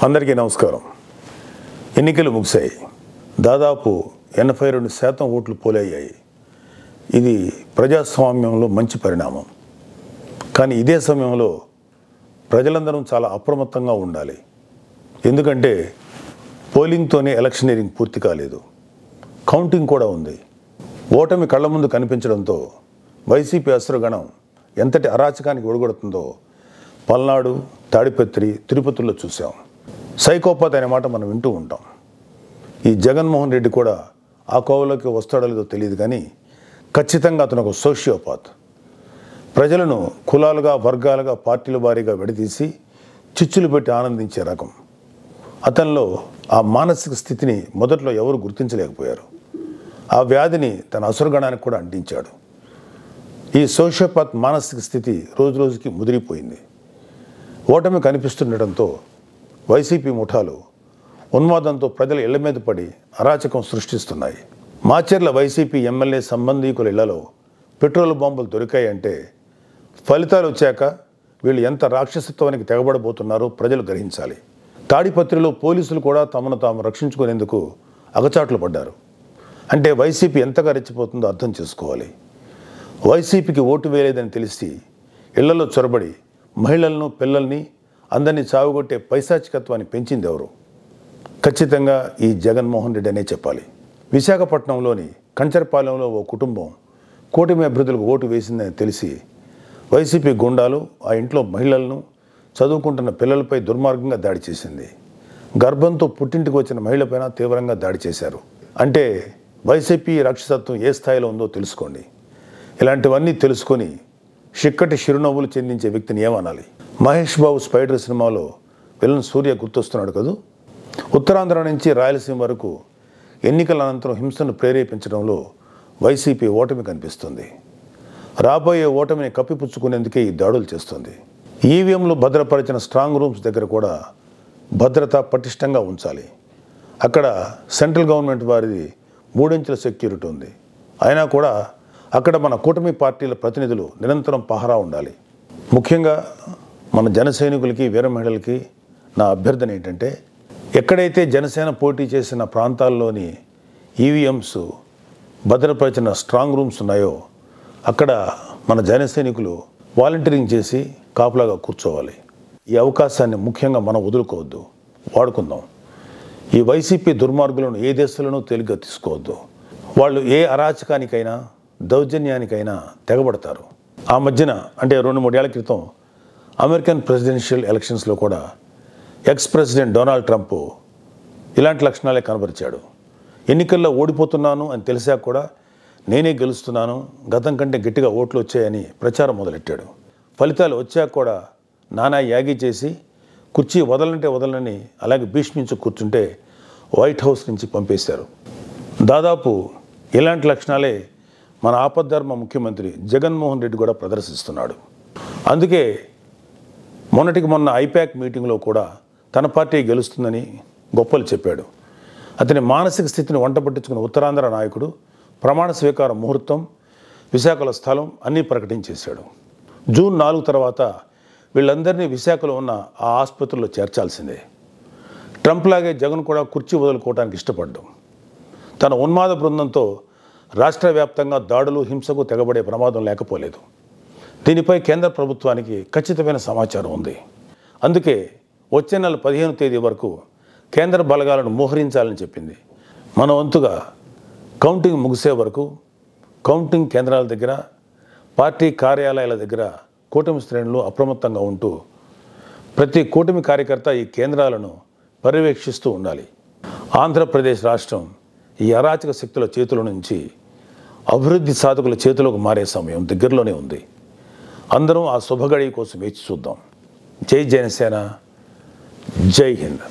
అందరికీ నమస్కారం. ఎన్నికలు ముగిశాయి. దాదాపు 82% ఓట్లు పోలయ్యాయి. ఇది ప్రజాస్వామ్యంలో మంచి పరిణామం. కానీ ఇదే సమయంలో ప్రజలందరం చాలా అప్రమత్తంగా ఉండాలి. ఎందుకంటే పోలింగ్తోనే ఎలక్షనీరింగ్ పూర్తి కాలేదు, కౌంటింగ్ కూడా ఉంది. ఓటమి కళ్ళ ముందు కనిపించడంతో వైసీపీ అసురగణం ఎంతటి అరాచకానికి ఒడిగొడుతుందో పల్నాడు, తాడిపత్రి, తిరుపతిలో చూసాం. సైకోపాత్ అనే మాట మనం వింటూ ఉంటాం. ఈ జగన్మోహన్ రెడ్డి కూడా ఆ కోవలోకి వస్తాడో లేదో తెలియదు, కానీ ఖచ్చితంగా అతను ఒక సోషియోపాత్. ప్రజలను కులాలుగా, వర్గాలుగా, పార్టీల వారీగా విడదీసి చిచ్చులు పెట్టి ఆనందించే రకం. అతనిలో ఆ మానసిక స్థితిని మొదట్లో ఎవరు గుర్తించలేకపోయారు. ఆ వ్యాధిని తన అసురగణానికి కూడా అంటించాడు. ఈ సోషియోపాత్ మానసిక స్థితి రోజు రోజుకి ముదిరిపోయింది. ఓటమి కనిపిస్తుండటంతో వైసీపీ ముఠాలు ఉన్మాదంతో ప్రజల ఇళ్ల మీద పడి అరాచకం సృష్టిస్తున్నాయి. మాచర్ల వైసీపీ ఎమ్మెల్యే సంబంధీకుల ఇళ్లలో పెట్రోల్ బాంబులు దొరికాయంటే ఫలితాలు వచ్చాక వీళ్ళు ఎంత రాక్షసత్వానికి తెగబడబోతున్నారో ప్రజలు గ్రహించాలి. తాడిపత్రిలో పోలీసులు కూడా తమను తాము రక్షించుకునేందుకు అగచాట్లు పడ్డారు. అంటే వైసీపీ ఎంతగా రెచ్చిపోతుందో అర్థం చేసుకోవాలి. వైసీపీకి ఓటు వేయలేదని తెలిసి ఇళ్లలో చొరబడి మహిళలను, పిల్లల్ని అందరినీ చావుగొట్టే పైశాచికత్వాన్ని పెంచింది ఎవరు? ఖచ్చితంగా ఈ జగన్మోహన్ రెడ్డి అనే చెప్పాలి. విశాఖపట్నంలోని కంచరపాలెంలో ఓ కుటుంబం కూటమి అభ్యర్థులకు ఓటు వేసిందని తెలిసి వైసీపీ గుండాలు ఆ ఇంట్లో మహిళలను, చదువుకుంటున్న పిల్లలపై దుర్మార్గంగా దాడి చేసింది. గర్భంతో పుట్టింటికి వచ్చిన మహిళపైన తీవ్రంగా దాడి చేశారు. అంటే వైసీపీ రాక్షసత్వం ఏ స్థాయిలో ఉందో తెలుసుకోండి. ఇలాంటివన్నీ తెలుసుకొని చిక్కటి చిరునవ్వులు చెందించే వ్యక్తిని ఏమనాలి? మహేష్ బాబు స్పైడర్ సినిమాలో విలన్ సూర్య గుర్తొస్తున్నాడు కదూ. ఉత్తరాంధ్ర నుంచి రాయలసీమ వరకు ఎన్నికల అనంతరం హింసను ప్రేరేపించడంలో వైసీపీ ఓటమి కనిపిస్తుంది. రాబోయే ఓటమిని కప్పిపుచ్చుకునేందుకే ఈ దాడులు చేస్తుంది. ఈవీఎంలు భద్రపరిచిన స్ట్రాంగ్ రూమ్స్ దగ్గర కూడా భద్రత పటిష్టంగా ఉంచాలి. అక్కడ సెంట్రల్ గవర్నమెంట్ వారిది 3 అంచెల సెక్యూరిటీ ఉంది. అయినా కూడా అక్కడ మన కూటమి పార్టీల ప్రతినిధులు నిరంతరం పహరా ఉండాలి. ముఖ్యంగా మన జన సైనికులకి, వీర మహిళలకి నా అభ్యర్థన ఏంటంటే, ఎక్కడైతే జనసేన పోటీ చేసిన ప్రాంతాల్లోని ఈవీఎంస్ భద్రపరిచిన స్ట్రాంగ్ రూమ్స్ ఉన్నాయో అక్కడ మన జన సైనికులు వాలంటీరింగ్ చేసి కాపులాగా కూర్చోవాలి. ఈ అవకాశాన్ని ముఖ్యంగా మనం వదులుకోవద్దు, వాడుకుందాం. ఈ వైసీపీ దుర్మార్గులను ఏ దేశంలోనూ తేలిగ్గా తీసుకోవద్దు. వాళ్ళు ఏ అరాచకానికైనా, దౌర్జన్యానికైనా తెగబడతారు. ఆ మధ్యన అంటే 2-3 ఏళ్ల క్రితం అమెరికన్ ప్రెసిడెన్షియల్ ఎలక్షన్స్లో కూడా ఎక్స్ ప్రెసిడెంట్ డొనాల్డ్ ట్రంప్ ఇలాంటి లక్షణాలే కనబరిచాడు. ఎన్నికల్లో ఓడిపోతున్నాను అని తెలిసాక కూడా నేనే గెలుస్తున్నాను, గతం కంటే గట్టిగా ఓట్లు వచ్చాయని ప్రచారం మొదలెట్టాడు. ఫలితాలు వచ్చాక కూడా నానా యాగి చేసి కుర్చీ వదలంటే వదలని అలాగే భీష్మించి కూర్చుంటే వైట్ హౌస్ నుంచి పంపేశారు. దాదాపు ఇలాంటి లక్షణాలే మన ఆపద్ధర్మ ముఖ్యమంత్రి జగన్మోహన్ రెడ్డి కూడా ప్రదర్శిస్తున్నాడు. అందుకే మొన్నటికి మొన్న ఐపాక్ మీటింగ్లో కూడా తన పార్టీ గెలుస్తుందని గొప్పలు చెప్పాడు. అతని మానసిక స్థితిని వంట పట్టించుకున్న ఉత్తరాంధ్ర నాయకుడు ప్రమాణ స్వీకార ముహూర్తం, విశాఖలో స్థలం అన్నీ ప్రకటించేశాడు. జూన్ 4 తర్వాత వీళ్ళందరినీ విశాఖలో ఉన్న ఆ ఆసుపత్రిలో చేర్చాల్సిందే. ట్రంప్ లాగే జగన్ కూడా కుర్చీ వదులుకోవడానికి ఇష్టపడ్డాం. తన ఉన్మాద బృందంతో రాష్ట్ర వ్యాప్తంగా దాడులు, హింసకు తెగబడే ప్రమాదం లేకపోలేదు. దీనిపై కేంద్ర ప్రభుత్వానికి ఖచ్చితమైన సమాచారం ఉంది. అందుకే వచ్చే నెల 15వ తేదీ వరకు కేంద్ర బలగాలను మోహరించాలని చెప్పింది. మన వంతుగా కౌంటింగ్ ముగిసే వరకు కౌంటింగ్ కేంద్రాల దగ్గర, పార్టీ కార్యాలయాల దగ్గర కూటమి శ్రేణులు అప్రమత్తంగా ఉంటూ ప్రతి కూటమి కార్యకర్త ఈ కేంద్రాలను పర్యవేక్షిస్తూ ఉండాలి. ఆంధ్రప్రదేశ్ రాష్ట్రం ఈ అరాచక శక్తుల చేతుల నుంచి అభివృద్ధి సాధకుల చేతిలోకి మారే సమయం దగ్గరలోనే ఉంది. అందరం ఆ శుభగడి కోసం వేచి చూద్దాం. జై జనసేన, జై హింద్.